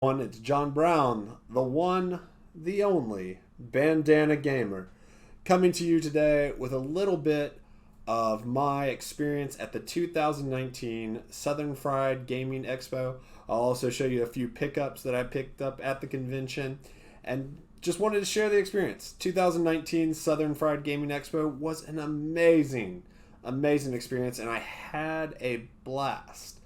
It's John Brown, the one, the only Bandana Gamer, coming to you today with a little bit of my experience at the 2019 Southern Fried Gaming Expo. I'll also show you a few pickups that I picked up at the convention and just wanted to share the experience. 2019 Southern Fried Gaming Expo was an amazing experience, and I had a blast.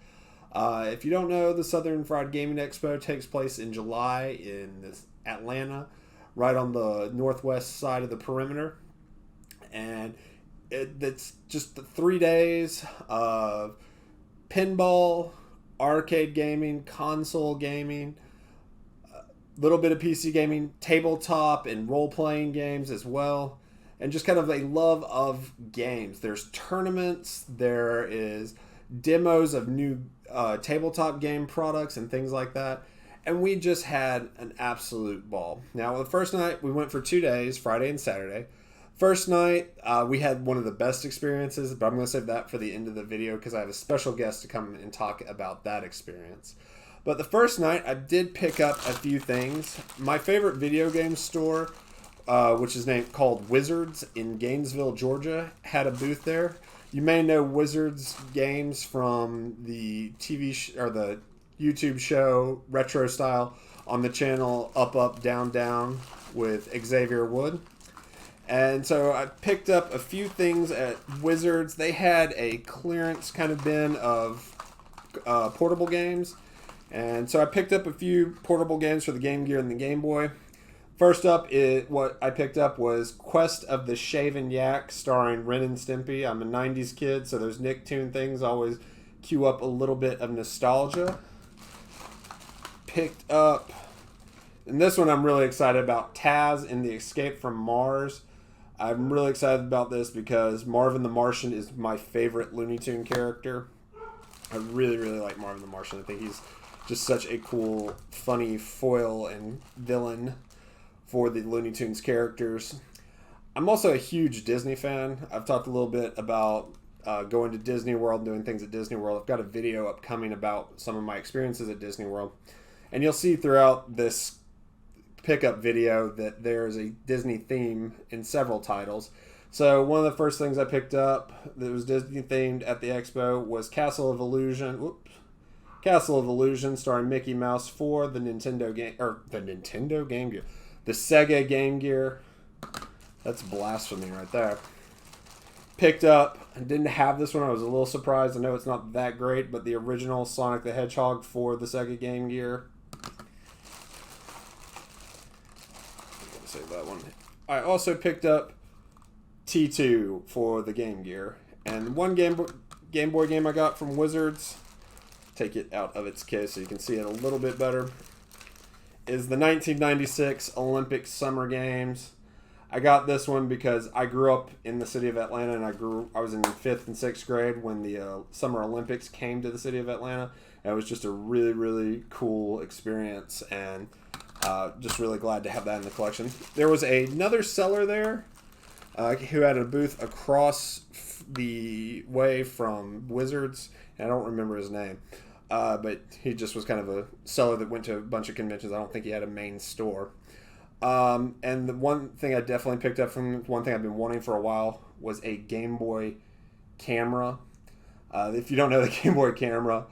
If you don't know, the Southern Fried Gaming Expo takes place in July in Atlanta, right on the northwest side of the perimeter. And it's just 3 days of pinball, arcade gaming, console gaming, a little bit of PC gaming, tabletop, and role playing games as well. And just kind of a love of games. There's tournaments, there is demos of new tabletop game products and things like that. And we just had an absolute ball. Now, the first night, we went for 2 days, Friday and Saturday. First night, we had one of the best experiences, but I'm going to save that for the end of the video because I have a special guest to come and talk about that experience. But the first night, I did pick up a few things. My favorite video game store, which is called Wizards in Gainesville, Georgia, had a booth there. You may know Wizards games from the or the YouTube show Retro Style on the channel Up Up Down Down with Xavier Wood. And so I picked up a few things at Wizards. They had a clearance kind of bin of portable games. And so I picked up a few portable games for the Game Gear and the Game Boy. First up, what I picked up was Quest of the Shaven Yak, starring Ren and Stimpy. I'm a 90s kid, so those Nicktoon things always cue up a little bit of nostalgia. Picked up, and this one I'm really excited about, Taz in the Escape from Mars. I'm really excited about this because Marvin the Martian is my favorite Looney Tune character. I really like Marvin the Martian. I think he's just such a cool, funny foil and villain for the Looney Tunes characters. I'm also a huge Disney fan. I've talked a little bit about going to Disney World and doing things at Disney World. I've got a video upcoming about some of my experiences at Disney World. And you'll see throughout this pickup video that there's a Disney theme in several titles. So one of the first things I picked up that was Disney themed at the expo was Castle of Illusion, starring Mickey Mouse for the Nintendo Game Gear. The Sega Game Gear. That's blasphemy right there. Picked up, I didn't have this one. I was a little surprised. I know it's not that great, but the original Sonic the Hedgehog for the Sega Game Gear. I'm going to save that one. I also picked up T2 for the Game Gear. And one Game Boy game I got from Wizards, take it out of its case so you can see it a little bit better, is the 1996 Olympic Summer Games. I got this one because I grew up in the city of Atlanta, and I was in 5th and 6th grade when the Summer Olympics came to the city of Atlanta. And it was just a really cool experience, and just really glad to have that in the collection. There was another seller there who had a booth across the way from Wizards, and I don't remember his name. But he just was kind of a seller that went to a bunch of conventions. I don't think he had a main store. And the one thing I definitely picked up from one thing I've been wanting for a while was a Game Boy camera. If you don't know, the Game Boy camera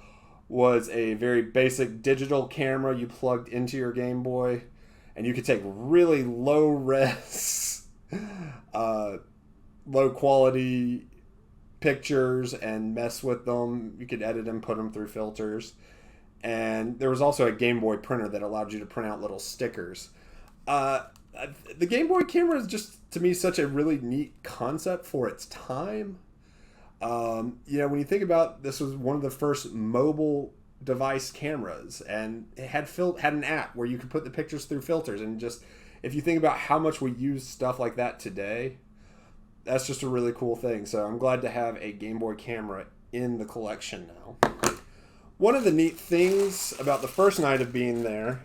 was a very basic digital camera you plugged into your Game Boy, and you could take really low res, low quality pictures and mess with them. You could edit them, put them through filters. And there was also a Game Boy printer that allowed you to print out little stickers. The Game Boy camera is just, to me, such a really neat concept for its time. When you think about, this was one of the first mobile device cameras, and it had an app where you could put the pictures through filters. And just, if you think about how much we use stuff like that today, that's just a really cool thing. So I'm glad to have a Game Boy camera in the collection now. One of the neat things about the first night of being there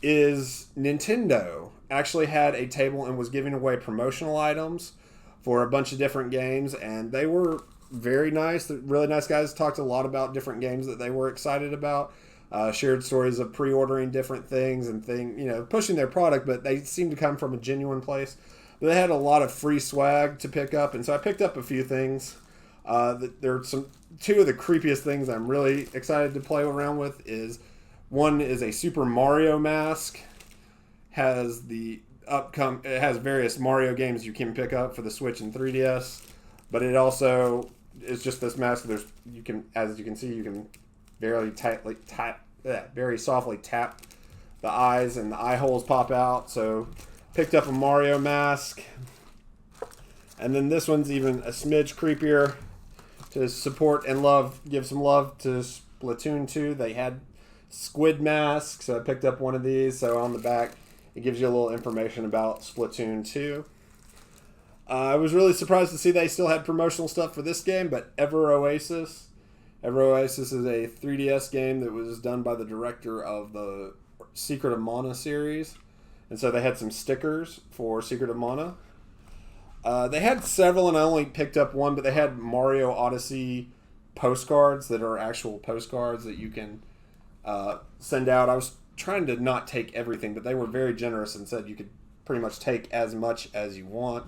is Nintendo actually had a table and was giving away promotional items for a bunch of different games, and they were very nice. Really nice guys. Talked a lot about different games that they were excited about. shared stories of pre-ordering different things and pushing their product, but they seem to come from a genuine place. But they had a lot of free swag to pick up, and so I picked up a few things. There are two of the creepiest things I'm really excited to play around with. One is a Super Mario mask. It has various Mario games you can pick up for the Switch and 3DS, but it also is just this mask. As you can see, you can very softly tap the eyes, and the eye holes pop out. So, picked up a Mario mask, and then this one's even a smidge creepier. To support and give some love to Splatoon 2. They had squid masks, so I picked up one of these. So on the back, it gives you a little information about Splatoon 2. I was really surprised to see they still had promotional stuff for this game, but Ever Oasis is a 3DS game that was done by the director of the Secret of Mana series. And so they had some stickers for Secret of Mana. They had several, and I only picked up one, but they had Mario Odyssey postcards that are actual postcards that you can send out. I was trying to not take everything, but they were very generous and said you could pretty much take as much as you want.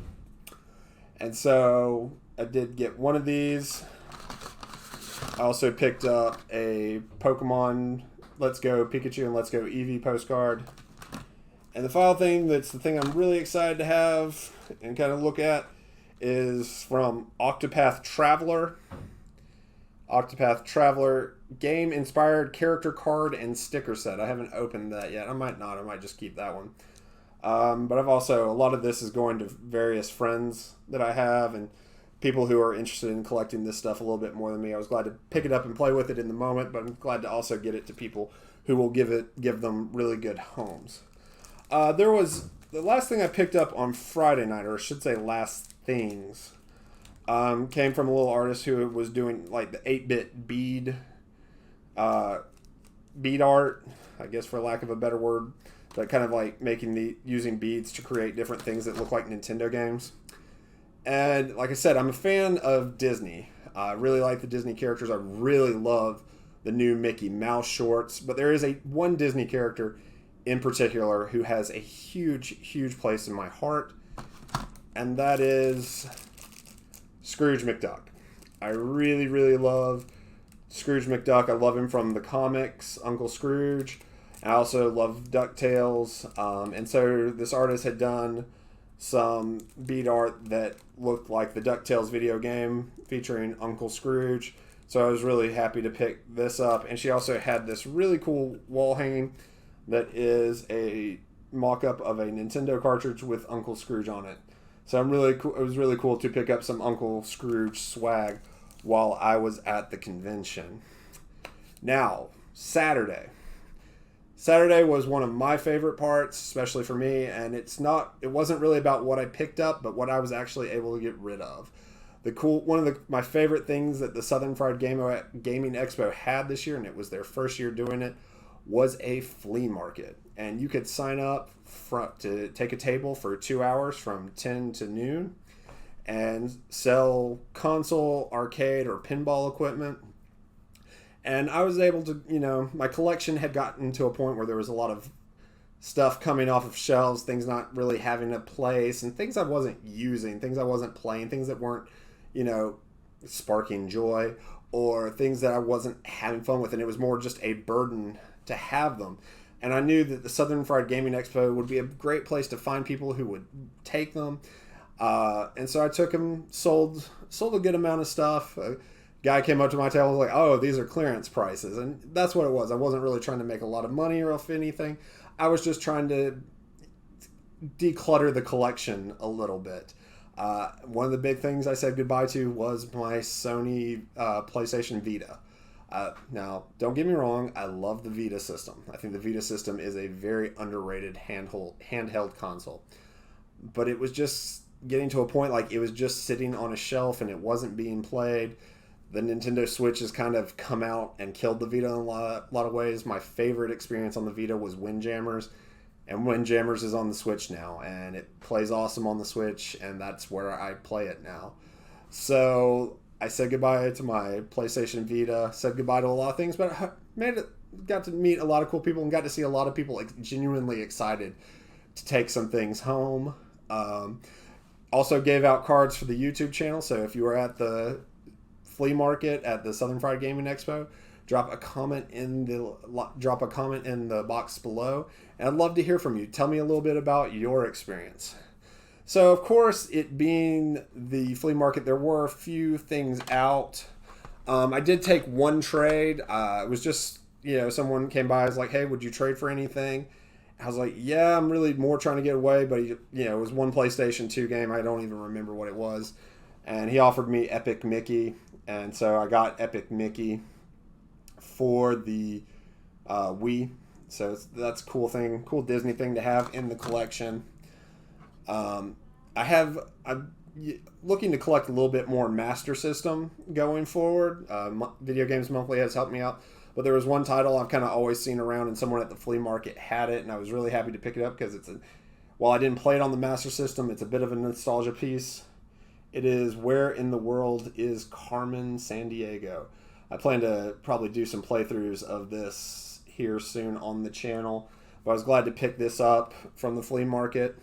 And so I did get one of these. I also picked up a Pokemon Let's Go Pikachu and Let's Go Eevee postcard. And the final thing that's the thing I'm really excited to have and kind of look at is from Octopath Traveler. Octopath Traveler game-inspired character card and sticker set. I haven't opened that yet. I might not. I might just keep that one. But I've also, a lot of this is going to various friends that I have and people who are interested in collecting this stuff a little bit more than me. I was glad to pick it up and play with it in the moment, but I'm glad to also get it to people who will give them really good homes. There was the last thing I picked up on Friday night, or I should say last things, came from a little artist who was doing like the 8-bit bead art, I guess for lack of a better word, but kind of like using beads to create different things that look like Nintendo games. And like I said, I'm a fan of Disney. I really like the Disney characters. I really love the new Mickey Mouse shorts, but there is one Disney character in particular who has a huge place in my heart, and that is Scrooge McDuck. I really love Scrooge McDuck. I love him from the comics, Uncle Scrooge. I also love DuckTales, and so this artist had done some bead art that looked like the DuckTales video game featuring Uncle Scrooge, so I was really happy to pick this up. And she also had this really cool wall hanging that is a mock-up of a Nintendo cartridge with Uncle Scrooge on it. So it was really cool to pick up some Uncle Scrooge swag while I was at the convention. Now, Saturday. Saturday was one of my favorite parts, especially for me, and it wasn't really about what I picked up, but what I was actually able to get rid of. My favorite things that the Southern Fried Gaming Expo had this year, and it was their first year doing it, was a flea market. And you could sign up to take a table for 2 hours from 10 to noon and sell console, arcade, or pinball equipment. And I was able to, my collection had gotten to a point where there was a lot of stuff coming off of shelves, things not really having a place, and things I wasn't using, things I wasn't playing, things that weren't, sparking joy, or things that I wasn't having fun with, and it was more just a burden to have them. And I knew that the Southern Fried Gaming Expo would be a great place to find people who would take them. And so I took them, sold a good amount of stuff. A guy came up to my table and was like, "Oh, these are clearance prices." And that's what it was. I wasn't really trying to make a lot of money or off anything. I was just trying to declutter the collection a little bit. One of the big things I said goodbye to was my Sony PlayStation Vita. Now, don't get me wrong, I love the Vita system. I think the Vita system is a very underrated handheld console. But it was just getting to a point like it was just sitting on a shelf and it wasn't being played. The Nintendo Switch has kind of come out and killed the Vita in a lot of ways. My favorite experience on the Vita was Windjammers. And Windjammers is on the Switch now, and it plays awesome on the Switch, and that's where I play it now. So I said goodbye to my PlayStation Vita, said goodbye to a lot of things, but I made got to meet a lot of cool people and got to see a lot of people genuinely excited to take some things home. Also gave out cards for the YouTube channel, so if you were at the Flea Market at the Southern Fried Gaming Expo, drop a comment in the box below, and I'd love to hear from you. Tell me a little bit about your experience. So, of course, it being the flea market, there were a few things out. I did take one trade. It was just, someone came by, I was like, hey, would you trade for anything? I was like, yeah, I'm really more trying to get away, but, it was one PlayStation 2 game. I don't even remember what it was. And he offered me Epic Mickey, and so I got Epic Mickey for the Wii. So that's a cool Disney thing to have in the collection. I'm looking to collect a little bit more Master System going forward. Video Games Monthly has helped me out. But there was one title I've kind of always seen around, and someone at the flea market had it, and I was really happy to pick it up because while I didn't play it on the Master System, it's a bit of a nostalgia piece. It is Where in the World is Carmen Sandiego? I plan to probably do some playthroughs of this here soon on the channel, but I was glad to pick this up from the flea market.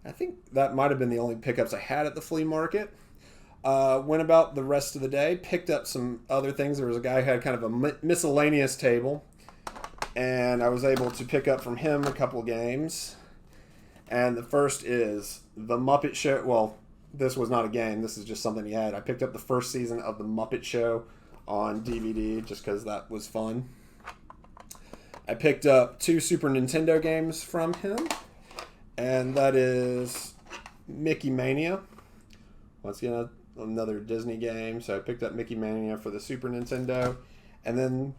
I think that might have been the only pickups I had at the flea market. Went about the rest of the day, picked up some other things. There was a guy who had kind of a miscellaneous table, and I was able to pick up from him a couple games. And the first is The Muppet Show. Well, this was not a game. This is just something he had. I picked up the first season of The Muppet Show on DVD just because that was fun. I picked up 2 Super Nintendo games from him, and that is Mickey Mania. Once again, another Disney game. So I picked up Mickey Mania for the Super Nintendo, and then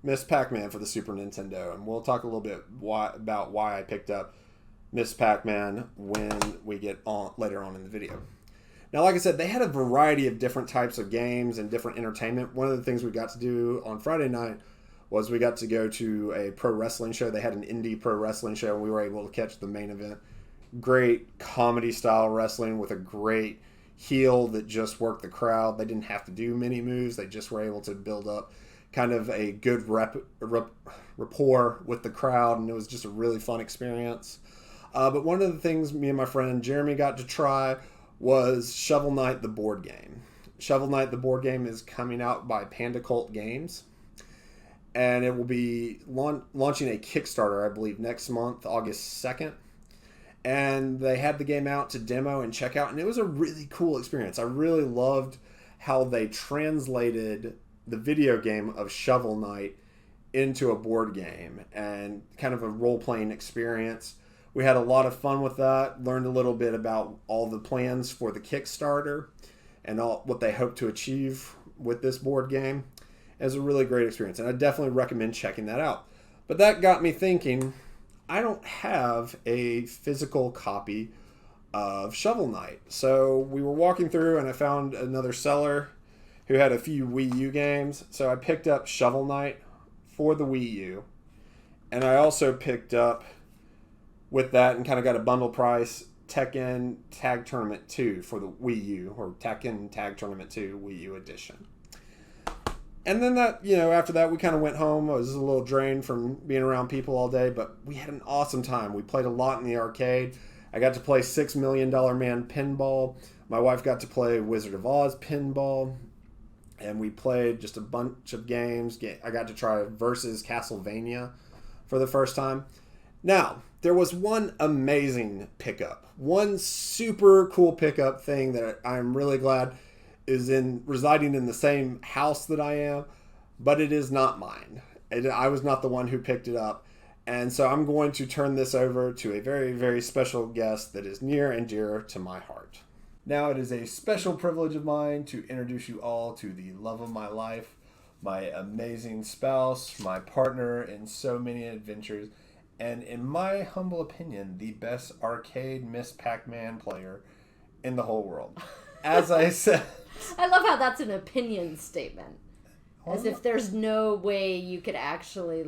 Miss Pacman for the Super Nintendo. And we'll talk a little bit about why I picked up Miss Pacman when we get on later on in the video. Now, like I said, they had a variety of different types of games and different entertainment. One of the things we got to do on Friday night was we got to go to a pro wrestling show. They had an indie pro wrestling show, and we were able to catch the main event. Great comedy-style wrestling with a great heel that just worked the crowd. They didn't have to do many moves. They just were able to build up kind of a good rapport with the crowd, and it was just a really fun experience. But one of the things me and my friend Jeremy got to try was Shovel Knight the board game. Shovel Knight the board game is coming out by Panda Games, and it will be launching a Kickstarter, I believe, next month, August 2nd. And they had the game out to demo and check out, and it was a really cool experience. I really loved how they translated the video game of Shovel Knight into a board game and kind of a role-playing experience. We had a lot of fun with that, learned a little bit about all the plans for the Kickstarter and what they hope to achieve with this board game. It was a really great experience, and I definitely recommend checking that out. But that got me thinking, I don't have a physical copy of Shovel Knight. So we were walking through, and I found another seller who had a few Wii U games. So I picked up Shovel Knight for the Wii U. And I also picked up, with that, and kind of got a bundle price, Tekken Tag Tournament 2 for the Wii U, or Tekken Tag Tournament 2 Wii U edition. And then that, after that, we kind of went home. I was a little drained from being around people all day, but we had an awesome time. We played a lot in the arcade. I got to play $6 Million Man pinball. My wife got to play Wizard of Oz pinball. And we played just a bunch of games. I got to try Versus Castlevania for the first time. Now, there was one amazing pickup. One super cool pickup thing that I'm really glad is residing in the same house that I am, but it is not mine. I was not the one who picked it up. And so I'm going to turn this over to a very, very special guest that is near and dear to my heart. Now it is a special privilege of mine to introduce you all to the love of my life, my amazing spouse, my partner in so many adventures, and in my humble opinion, the best arcade Miss Pacman player in the whole world. As I said... I love how that's an opinion statement. As if there's no way you could actually,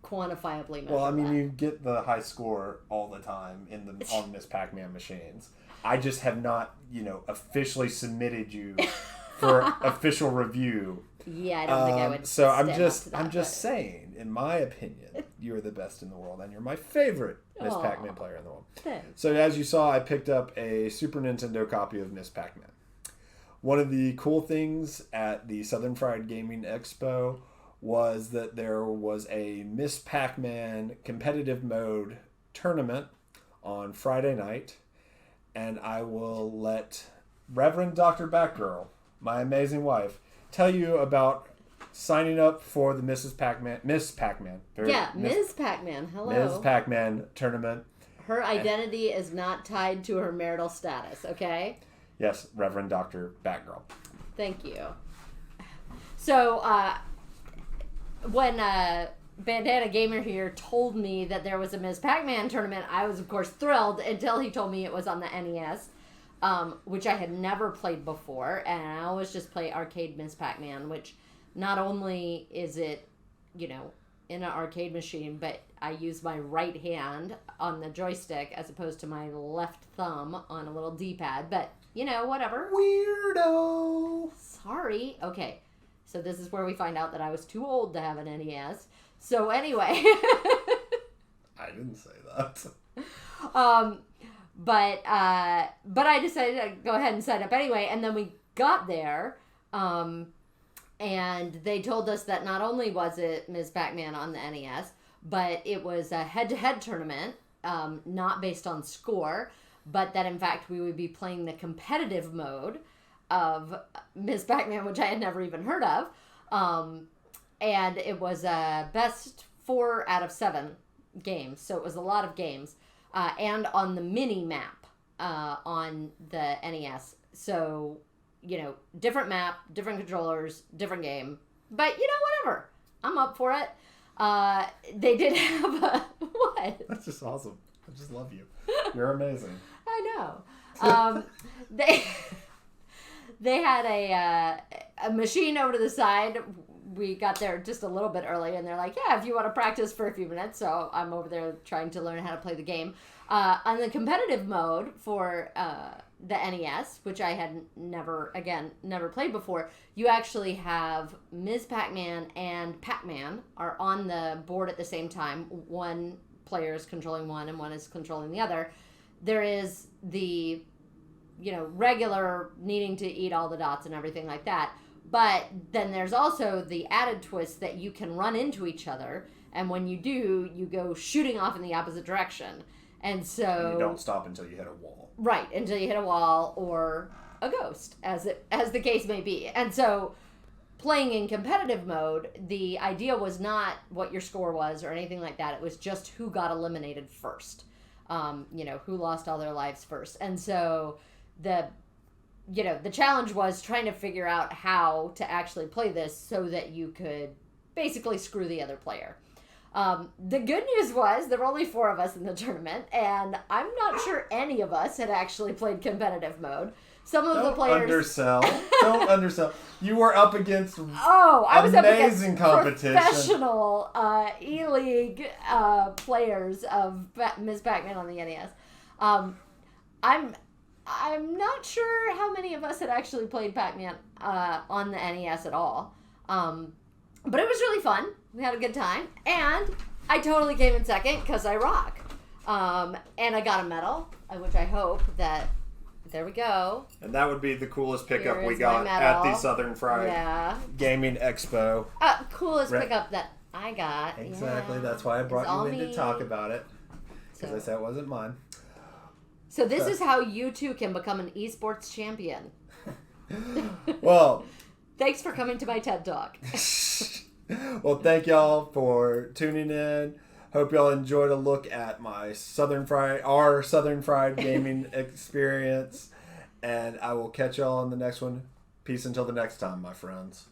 quantifiably measure that. You get the high score all the time on Miss Pac-Man machines. I just have not, officially submitted you for official review. Yeah, I don't think I would. So I'm just saying, in my opinion, you're the best in the world, and you're my favorite Miss Pac-Man player in the world. Thanks. So as you saw, I picked up a Super Nintendo copy of Miss Pac-Man. One of the cool things at the Southern Fried Gaming Expo was that there was a Miss Pac-Man competitive mode tournament on Friday night, and I will let Reverend Dr. Batgirl, my amazing wife, tell you about signing up for the Miss Pac-Man. Miss Pac-Man. Hello. Ms. Pac-Man tournament. Her identity is not tied to her marital status, okay? Yes, Reverend Dr. Batgirl. Thank you. So, when Bandana Gamer here told me that there was a Ms. Pac-Man tournament, I was, of course, thrilled until he told me it was on the NES, which I had never played before, and I always just play arcade Ms. Pac-Man, which not only is it, in an arcade machine, but I use my right hand on the joystick as opposed to my left thumb on a little D-pad, but, whatever. Weirdo! Sorry. Okay. So this is where we find out that I was too old to have an NES. So anyway. I didn't say that. But I decided to go ahead and sign up anyway. And then we got there, and they told us that not only was it Ms. Pac-Man on the NES, but it was a head-to-head tournament, not based on score, but that in fact we would be playing the competitive mode of Ms. Pac-Man, which I had never even heard of. And it was a best 4 out of 7 games. So it was a lot of games. And on the mini map on the NES. So, different map, different controllers, different game. But, whatever. I'm up for it. They did have a... What? That's just awesome. I just love you. You're amazing. I know. They had a machine over to the side. We got there just a little bit early, and they're like, yeah, if you want to practice for a few minutes. So I'm over there trying to learn how to play the game. On the competitive mode for the NES, which I had never played before, you actually have Ms. Pac-Man and Pacman are on the board at the same time. One player is controlling one, and one is controlling the other. There is the regular needing to eat all the dots and everything like that. But then there's also the added twist that you can run into each other. And when you do, you go shooting off in the opposite direction. And so... And you don't stop until you hit a wall. Right, until you hit a wall or a ghost, as the case may be. And so playing in competitive mode, the idea was not what your score was or anything like that. It was just who got eliminated first. Who lost all their lives first. And so... the challenge was trying to figure out how to actually play this so that you could basically screw the other player. The good news was there were only 4 of us in the tournament, and I'm not sure any of us had actually played competitive mode. Some of the players... Don't undersell. You were up against I was amazing up against competition. Professional E-League players of Ms. Pacman on the NES. I'm not sure how many of us had actually played Pac-Man on the NES at all. But it was really fun. We had a good time. And I totally came in second because I rock. And I got a medal, which I hope that... There we go. And that would be the coolest pickup Here we is got my at the medal. Southern Fried Gaming Expo. Coolest pickup that I got. Exactly. Yeah. That's why I brought you in to talk about it. Because So- I said it wasn't mine. So this is how you too can become an esports champion. Well... Thanks for coming to my TED Talk. Well, thank y'all for tuning in. Hope y'all enjoyed a look at our Southern Fried Gaming experience. And I will catch y'all on the next one. Peace until the next time, my friends.